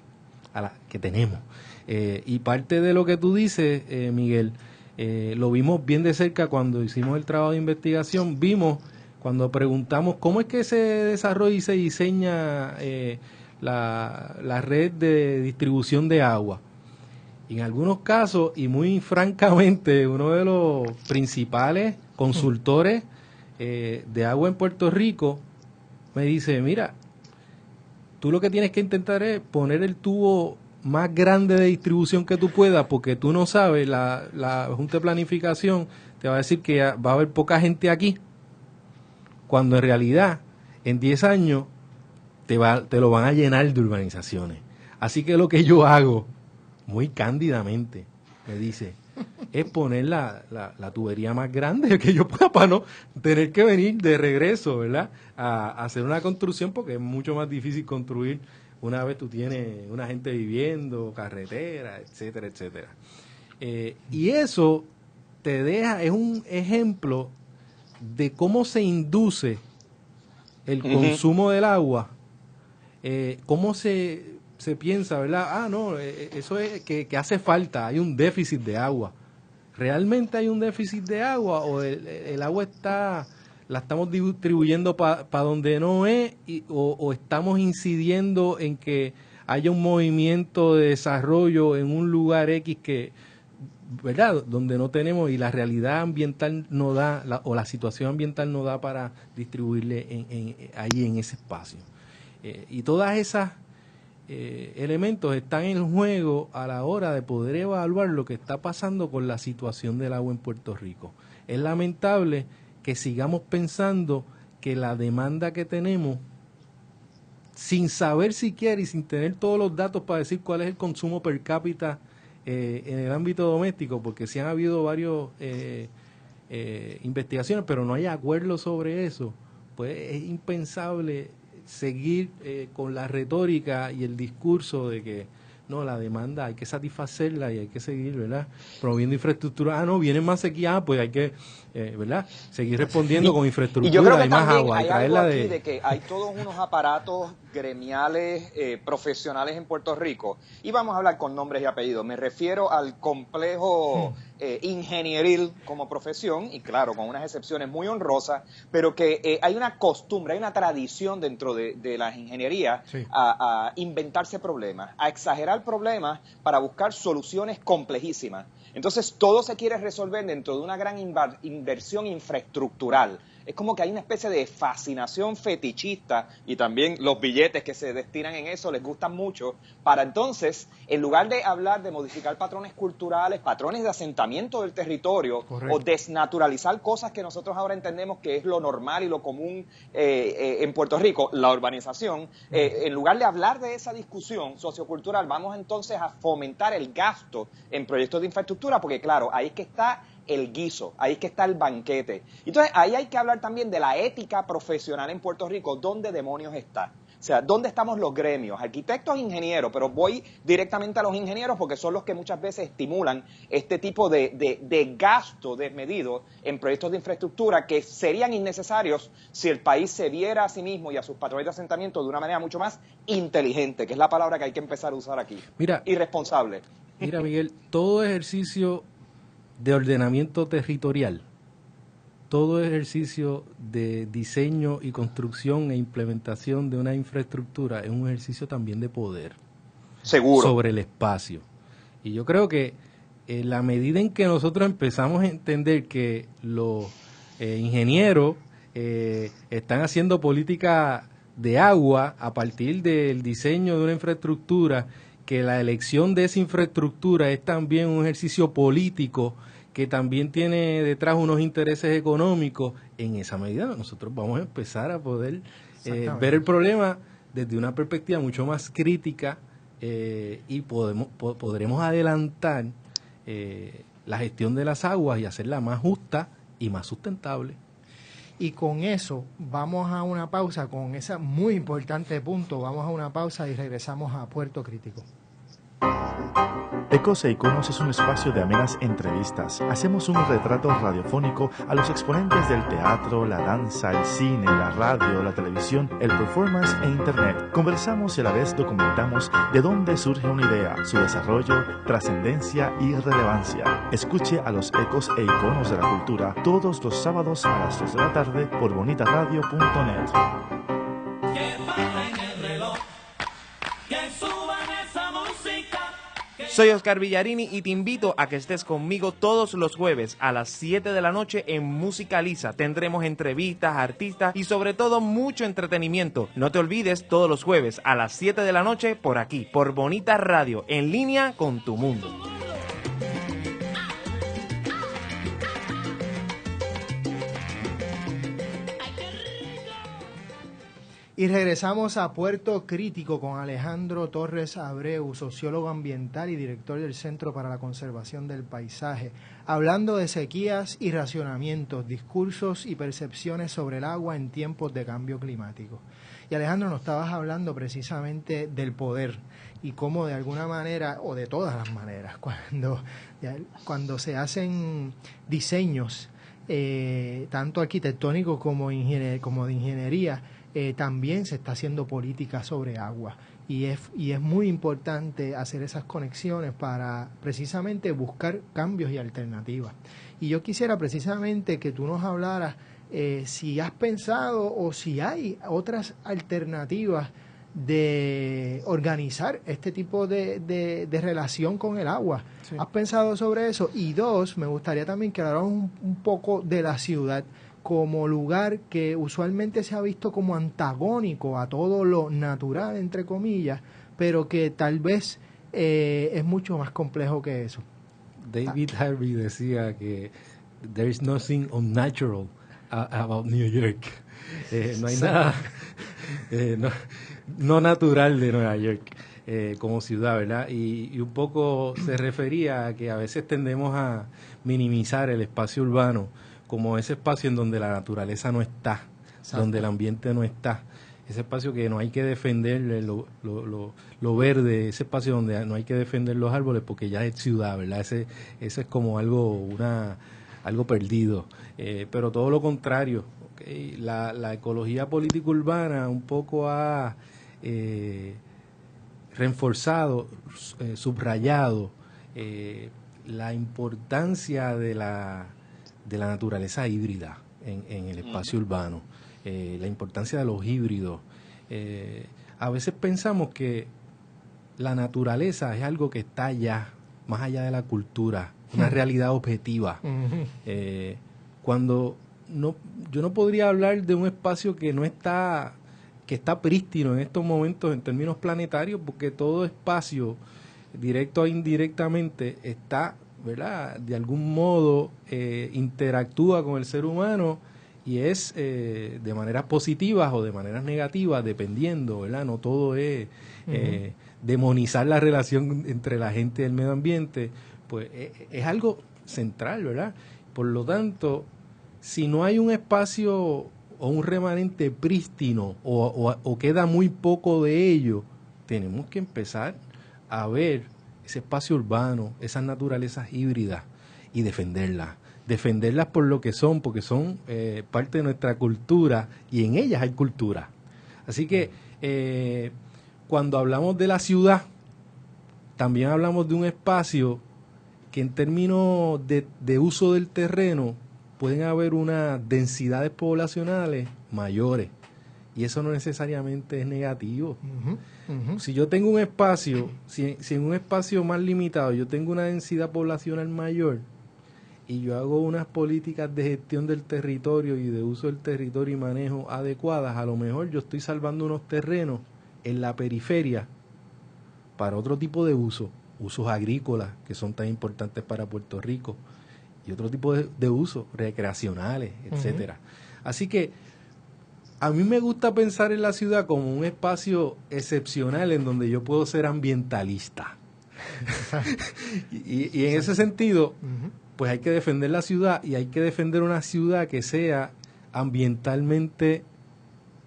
tenemos. Y parte de lo que tú dices, Miguel, lo vimos bien de cerca cuando hicimos el trabajo de investigación. Vimos cuando preguntamos cómo es que se desarrolla y se diseña la red de distribución de agua. En algunos casos, y muy francamente, uno de los principales consultores de agua en Puerto Rico me dice, mira, tú lo que tienes que intentar es poner el tubo más grande de distribución que tú puedas, porque tú no sabes, la Junta de Planificación te va a decir que va a haber poca gente aquí, cuando en realidad en 10 años te lo van a llenar de urbanizaciones. Así que lo que yo hago, muy cándidamente, me dice, es poner la tubería más grande que yo pueda para no tener que venir de regreso, ¿verdad? A hacer una construcción, porque es mucho más difícil construir una vez tú tienes una gente viviendo, carretera, etcétera, etcétera. Y eso te deja, es un ejemplo de cómo se induce el consumo del agua, cómo se piensa, ¿verdad? No, eso es que hace falta, hay un déficit de agua. ¿Realmente hay un déficit de agua o el agua la estamos distribuyendo para donde no es o estamos incidiendo en que haya un movimiento de desarrollo en un lugar X que, ¿verdad?, donde no tenemos y la realidad ambiental no da o la situación ambiental no da para distribuirle ahí en ese espacio? Y todas esas elementos están en juego a la hora de poder evaluar lo que está pasando con la situación del agua en Puerto Rico. Es lamentable que sigamos pensando que la demanda que tenemos, sin saber siquiera y sin tener todos los datos para decir cuál es el consumo per cápita en el ámbito doméstico, porque sí han habido varias investigaciones, pero no hay acuerdo sobre eso, pues es impensable seguir con la retórica y el discurso de que no, la demanda hay que satisfacerla y hay que seguir, ¿verdad?, promoviendo infraestructura. No, vienen más sequías, pues hay que, ¿verdad?, seguir respondiendo con infraestructura y yo creo que y más también agua. Hay algo aquí de que hay todos unos aparatos gremiales, profesionales en Puerto Rico, y vamos a hablar con nombres y apellidos. Me refiero al complejo ingenieril como profesión, y claro, con unas excepciones muy honrosas, pero que hay una costumbre, hay una tradición dentro de las ingenierías a inventarse problemas, a exagerar problemas para buscar soluciones complejísimas. Entonces todo se quiere resolver dentro de una gran inversión infraestructural. Es como que hay una especie de fascinación fetichista, y también los billetes que se destinan en eso les gustan mucho, para entonces, en lugar de hablar de modificar patrones culturales, patrones de asentamiento del territorio, o desnaturalizar cosas que nosotros ahora entendemos que es lo normal y lo común en Puerto Rico, la urbanización, en lugar de hablar de esa discusión sociocultural, vamos entonces a fomentar el gasto en proyectos de infraestructura, porque claro, ahí es que está el guiso, ahí es que está el banquete. Entonces, ahí hay que hablar también de la ética profesional en Puerto Rico. ¿Dónde demonios está? O sea, ¿dónde estamos los gremios? Arquitectos, ingenieros, pero voy directamente a los ingenieros porque son los que muchas veces estimulan este tipo de gasto desmedido en proyectos de infraestructura que serían innecesarios si el país se viera a sí mismo y a sus patrones de asentamiento de una manera mucho más inteligente, que es la palabra que hay que empezar a usar aquí. Mira, irresponsable. Mira, Miguel, todo ejercicio de ordenamiento territorial, todo ejercicio de diseño y construcción e implementación de una infraestructura es un ejercicio también de poder. Seguro. Sobre el espacio. Y yo creo que en la medida en que nosotros empezamos a entender que los ingenieros están haciendo política de agua a partir del diseño de una infraestructura, que la elección de esa infraestructura es también un ejercicio político que también tiene detrás unos intereses económicos, en esa medida nosotros vamos a empezar a poder ver el problema desde una perspectiva mucho más crítica y podremos adelantar la gestión de las aguas y hacerla más justa y más sustentable. Y con eso vamos a una pausa, con ese muy importante punto, vamos a una pausa y regresamos a Puerto Crítico. Ecos e Iconos es un espacio de amenas entrevistas. Hacemos un retrato radiofónico a los exponentes del teatro, la danza, el cine, la radio, la televisión, el performance e internet. Conversamos y a la vez documentamos de dónde surge una idea, su desarrollo, trascendencia y relevancia. Escuche a los Ecos e Iconos de la Cultura todos los sábados a las 2 de la tarde por bonitaradio.net. Soy Oscar Villarini y te invito a que estés conmigo todos los jueves a las 7 de la noche en Música Lisa. Tendremos entrevistas, artistas y sobre todo mucho entretenimiento. No te olvides, todos los jueves a las 7 de la noche por aquí, por Bonita Radio, en línea con tu mundo. Y regresamos a Puerto Crítico con Alejandro Torres Abreu, sociólogo ambiental y director del Centro para la Conservación del Paisaje, hablando de sequías y racionamientos, discursos y percepciones sobre el agua en tiempos de cambio climático. Y Alejandro, nos estabas hablando precisamente del poder y cómo de alguna manera, o de todas las maneras, cuando se hacen diseños, tanto arquitectónicos como de ingeniería, también se está haciendo política sobre agua y es muy importante hacer esas conexiones para precisamente buscar cambios y alternativas. Y yo quisiera precisamente que tú nos hablaras si has pensado o si hay otras alternativas de organizar este tipo de relación con el agua. Sí. ¿Has pensado sobre eso? Y dos, me gustaría también que habláramos un poco de la ciudad como lugar que usualmente se ha visto como antagónico a todo lo natural, entre comillas, pero que tal vez es mucho más complejo que eso. David Harvey decía que there is nothing unnatural about New York. No hay nada no natural de Nueva York como ciudad, ¿verdad? Y un poco se refería a que a veces tendemos a minimizar el espacio urbano como ese espacio en donde la naturaleza no está, exacto, donde el ambiente no está, ese espacio que no hay que defender lo verde, ese espacio donde no hay que defender los árboles porque ya es ciudad, ¿verdad? Ese es como algo perdido, pero todo lo contrario, ¿okay? La ecología política urbana un poco ha reforzado, subrayado la importancia de la naturaleza híbrida en el espacio urbano, la importancia de los híbridos. A veces pensamos que la naturaleza es algo que está allá, más allá de la cultura, una realidad objetiva. Cuando yo no podría hablar de un espacio que está prístino en estos momentos en términos planetarios, porque todo espacio, directo o indirectamente, está, ¿verdad?, de algún modo interactúa con el ser humano y es de maneras positivas o de maneras negativas, dependiendo, ¿verdad? No todo es demonizar la relación entre la gente y el medio ambiente, pues es algo central, ¿verdad? Por lo tanto, si no hay un espacio o un remanente prístino o queda muy poco de ello, tenemos que empezar a ver ese espacio urbano, esas naturalezas híbridas y defenderlas por lo que son, porque son parte de nuestra cultura y en ellas hay cultura. Así que cuando hablamos de la ciudad, también hablamos de un espacio que en términos de uso del terreno pueden haber unas densidades poblacionales mayores y eso no necesariamente es negativo. Si yo tengo un espacio, si en un espacio más limitado yo tengo una densidad poblacional mayor y yo hago unas políticas de gestión del territorio y de uso del territorio y manejo adecuadas, a lo mejor yo estoy salvando unos terrenos en la periferia para otro tipo de usos agrícolas que son tan importantes para Puerto Rico y otro tipo de usos recreacionales, etcétera. Así que a mí me gusta pensar en la ciudad como un espacio excepcional en donde yo puedo ser ambientalista. y en ese sentido, pues hay que defender la ciudad y hay que defender una ciudad que sea ambientalmente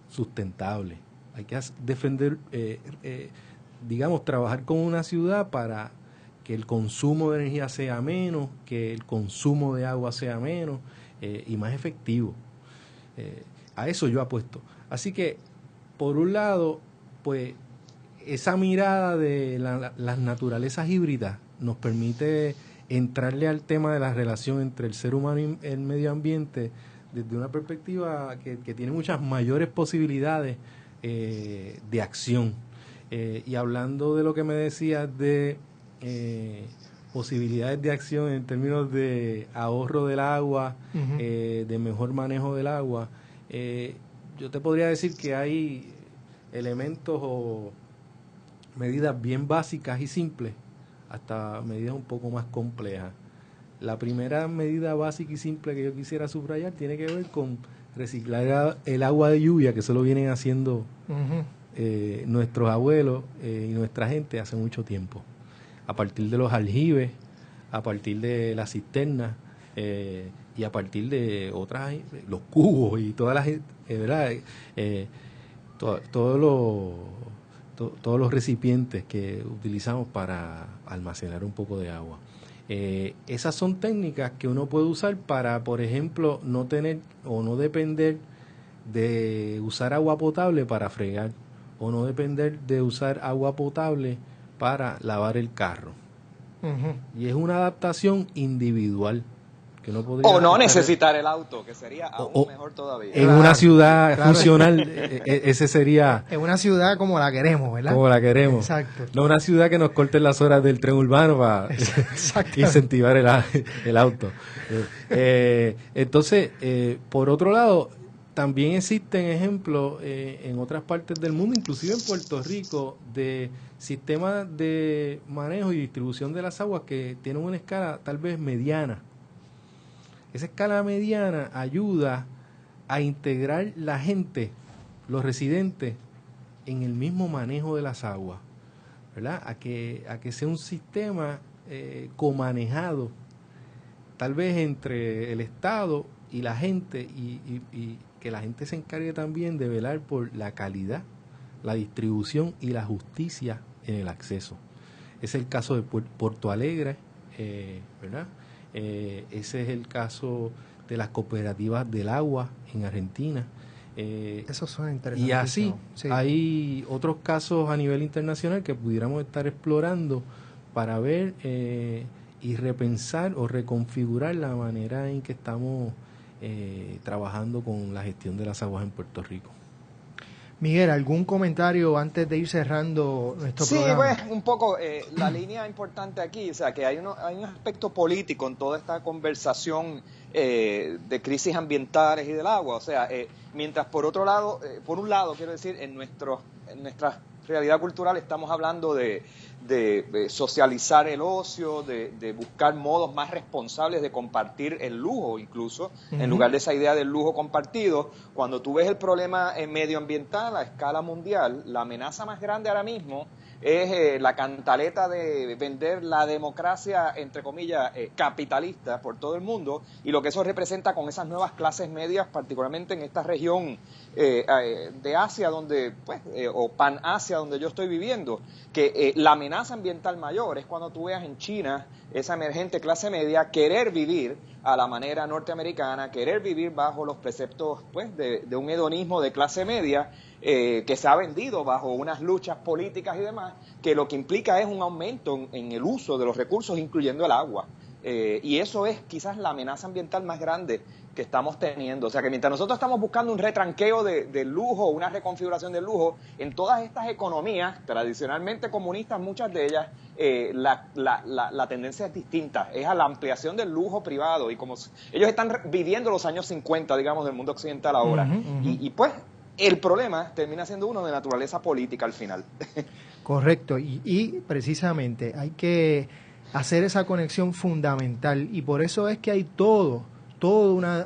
sustentable. Hay que defender, digamos, trabajar con una ciudad para que el consumo de energía sea menos, que el consumo de agua sea menos y más efectivo. A eso yo apuesto. Así que, por un lado, pues esa mirada de las naturalezas híbridas nos permite entrarle al tema de la relación entre el ser humano y el medio ambiente desde una perspectiva que tiene muchas mayores posibilidades de acción. Y hablando de lo que me decías de posibilidades de acción en términos de ahorro del agua, de mejor manejo del agua, yo te podría decir que hay elementos o medidas bien básicas y simples hasta medidas un poco más complejas. La primera medida básica y simple que yo quisiera subrayar tiene que ver con reciclar el agua de lluvia, que eso lo vienen haciendo nuestros abuelos y nuestra gente hace mucho tiempo. A partir de los aljibes, a partir de las cisternas y a partir de otras, los cubos y todas las, ¿verdad? Todos los recipientes que utilizamos para almacenar un poco de agua. Esas son técnicas que uno puede usar para, por ejemplo, no tener o no depender de usar agua potable para fregar o no depender de usar agua potable para lavar el carro. Y es una adaptación individual. Que no podría o no necesitar el auto, que sería aún mejor todavía. En una ciudad funcional, ese sería... En una ciudad como la queremos, ¿verdad? Como la queremos. Exacto. No una ciudad que nos corten las horas del tren urbano para incentivar el auto. Entonces, por otro lado, también existen ejemplos en otras partes del mundo, inclusive en Puerto Rico, de sistemas de manejo y distribución de las aguas que tienen una escala tal vez mediana. Esa escala mediana ayuda a integrar la gente, los residentes, en el mismo manejo de las aguas, ¿verdad? A que sea un sistema comanejado, tal vez entre el Estado y la gente, y que la gente se encargue también de velar por la calidad, la distribución y la justicia en el acceso. Es el caso de Puerto Alegre, ¿verdad? Ese es el caso de las cooperativas del agua en Argentina. Eso suena interesante. Y así, hay otros casos a nivel internacional que pudiéramos estar explorando para ver y repensar o reconfigurar la manera en que estamos trabajando con la gestión de las aguas en Puerto Rico. Miguel, ¿algún comentario antes de ir cerrando nuestro programa? Sí, pues un poco la línea importante aquí, o sea, que hay un aspecto político en toda esta conversación de crisis ambientales y del agua, o sea, mientras por un lado, quiero decir, en nuestra realidad cultural estamos hablando de socializar el ocio, de buscar modos más responsables de compartir el lujo incluso, en lugar de esa idea del lujo compartido. Cuando tú ves el problema medioambiental a escala mundial, la amenaza más grande ahora mismo es la cantaleta de vender la democracia, entre comillas, capitalista por todo el mundo, y lo que eso representa con esas nuevas clases medias, particularmente en esta región de Asia, donde o Pan-Asia, donde yo estoy viviendo, que la amenaza ambiental mayor es cuando tú veas en China esa emergente clase media querer vivir a la manera norteamericana, querer vivir bajo los preceptos de un hedonismo de clase media, que se ha vendido bajo unas luchas políticas y demás, que lo que implica es un aumento en el uso de los recursos, incluyendo el agua. Y eso es quizás la amenaza ambiental más grande que estamos teniendo. O sea que mientras nosotros estamos buscando un retranqueo del lujo, una reconfiguración del lujo, en todas estas economías tradicionalmente comunistas, muchas de ellas, la tendencia es distinta, es a la ampliación del lujo privado, y como ellos están viviendo los años 50, digamos, del mundo occidental ahora. Y pues el problema termina siendo uno de naturaleza política al final. Correcto, y precisamente hay que hacer esa conexión fundamental, y por eso es que hay toda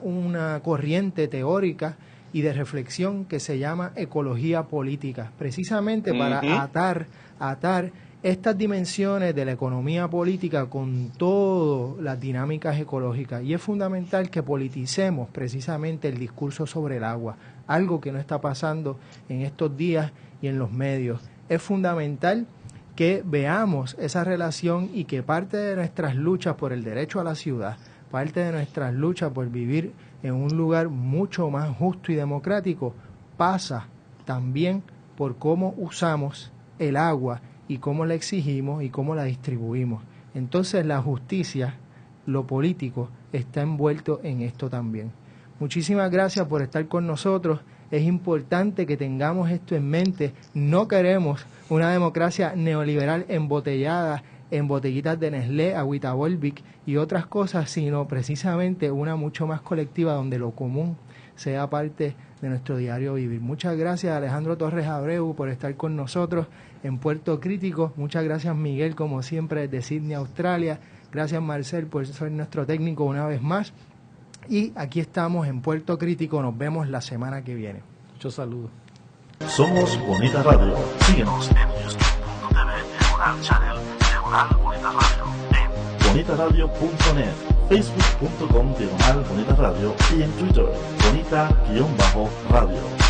una corriente teórica y de reflexión que se llama ecología política, precisamente para atar estas dimensiones de la economía política con todas las dinámicas ecológicas. Y es fundamental que politicemos precisamente el discurso sobre el agua, algo que no está pasando en estos días y en los medios. Es fundamental que veamos esa relación y que parte de nuestras luchas por el derecho a la ciudad, parte de nuestras luchas por vivir en un lugar mucho más justo y democrático, pasa también por cómo usamos el agua y cómo la exigimos y cómo la distribuimos. Entonces la justicia, lo político, está envuelto en esto también. Muchísimas gracias por estar con nosotros. Es importante que tengamos esto en mente. No queremos una democracia neoliberal embotellada en botellitas de Nestlé, agüita Volvic y otras cosas, sino precisamente una mucho más colectiva donde lo común sea parte de nuestro diario vivir. Muchas gracias Alejandro Torres Abreu por estar con nosotros en Puerto Crítico. Muchas gracias Miguel, como siempre, desde Sydney, Australia. Gracias Marcel por ser nuestro técnico una vez más. Y aquí estamos en Puerto Crítico. Nos vemos la semana que viene. Muchos saludos. Somos Bonita Radio. Síguenos en youtube.tv, Diagonal Channel, Diagonal Bonita Radio, en bonitaradio.net, facebook.com, Diagonal Bonita Radio, y en Twitter, Bonita-Radio.